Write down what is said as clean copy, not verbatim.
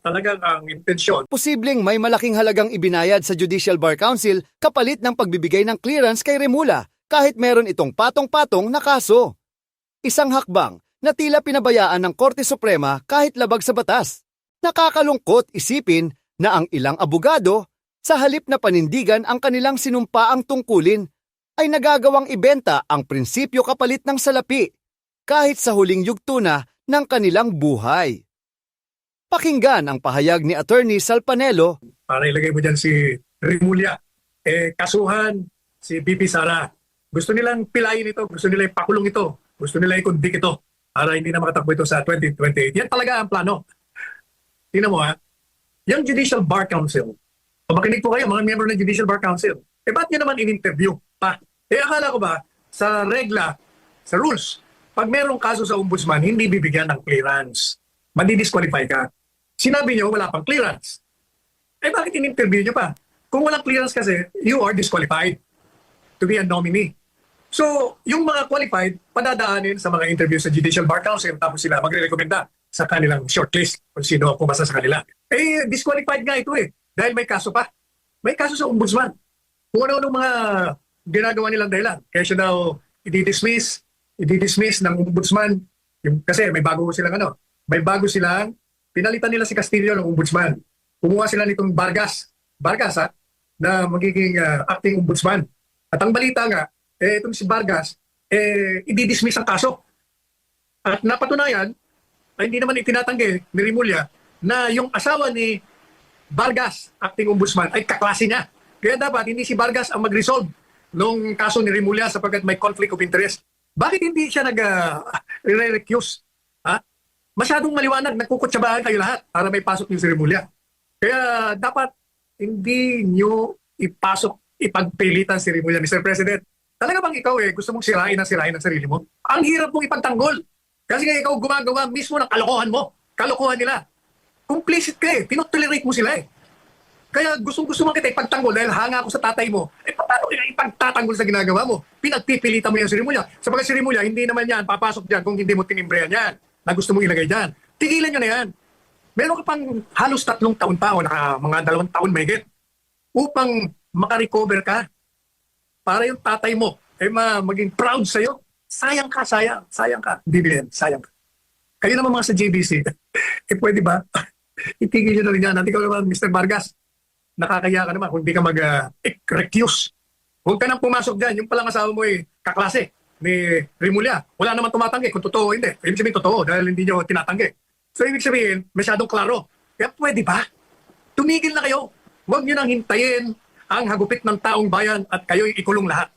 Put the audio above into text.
talagang ang intensyon. Posibleng may malaking halagang ibinayad sa Judicial Bar Council kapalit ng pagbibigay ng clearance kay Remulla kahit meron itong patong-patong na kaso. Isang hakbang na tila pinabayaan ng Korte Suprema kahit labag sa batas. Nakakalungkot isipin na ang ilang abogado, sa halip na panindigan ang kanilang sinumpaang tungkulin, ay nagagawang ibenta ang prinsipyo kapalit ng salapi, kahit sa huling yugto na ng kanilang buhay. Pakinggan ang pahayag ni Attorney Salpanelo. Para ilagay mo dyan si Remulla. Kasuhan si BP Sara. Gusto nilang pilayin ito, gusto nila ipakulong ito, gusto nila i-convict ito para hindi na makatakbo ito sa 2028. Yan talaga ang plano. Tingnan mo yung Judicial Bar Council, makinig po kayo mga member ng Judicial Bar Council, ba't nyo naman in-interview pa? Akala ko ba, sa regla, sa rules, pag merong kaso sa ombudsman, hindi bibigyan ng clearance. Madi-disqualify ka. Sinabi nyo, wala pang clearance. Bakit in-interview nyo pa? Kung walang clearance kasi, you are disqualified to be a nominee. So, yung mga qualified, padadaanin sa mga interview sa Judicial Bar Council, tapos sila magre-recommenda sa kanilang shortlist kung sino ang pumasa sa kanila. Disqualified nga ito dahil may kaso pa. May kaso sa ombudsman. Kung ano-ano mga ginagawa nilang dahilan. Kaya siya daw i-dismiss ng ombudsman. Kasi may bago silang, pinalitan nila si Castillo ng ombudsman. Kumuha sila nitong Vargas na magiging acting ombudsman. At ang balita nga, itong si Vargas, i-dismiss ang kaso. At napatunayan, ay hindi naman itinatanggi ni Remulla na yung asawa ni Vargas, acting ombudsman, ay kaklase niya. Kaya dapat hindi si Vargas ang mag-resolve nung kaso ni Remulla sapagkat may conflict of interest. Bakit hindi siya nag-recuse? Masyadong maliwanag, nagkukutsabahan kayo lahat para may pasok niyo si Remulla. Kaya dapat hindi niyo ipagpilitan si Remulla, Mr. President. Talaga bang ikaw gusto mong sirain ang sarili mo? Ang hirap mong ipagtanggol. Kasi nga ikaw gumagawa mismo ng kalokohan mo. Kalokohan nila. Complicit ka Tinotolerate mo sila Kaya gusto mo kita ipagtanggol dahil hanga ako sa tatay mo. Paano ka ipagtatanggol sa ginagawa mo? Pinagpipilitan mo yung si Remulla. Sabagat si Remulla, hindi naman yan papasok dyan kung hindi mo tinimbrehan yan na gusto mong ilagay dyan. Tigilan nyo na yan. Meron ka pang halos 3 taon pa o mga 2 taon mahigit upang makarecover ka para yung tatay mo maging proud sa'yo. Sayang ka. BBM, sayang ka. Kayo naman mga sa JBC, pwede ba? Itigil nyo na rin yan. At ikaw naman, Mr. Vargas, nakakaya ka naman kung hindi ka mag-recuse. Huwag ka nang pumasok dyan. Yung palang asawa mo kaklase ni Remulla. Wala naman tumatanggi kung totoo o hindi. Ibig sabihin totoo dahil hindi nyo tinatanggi. So ibig sabihin, masyadong klaro. Kaya pwede ba? Tumigil na kayo. Huwag nyo nang hintayin ang hagupit ng taong bayan at kayo'y ikulong lahat.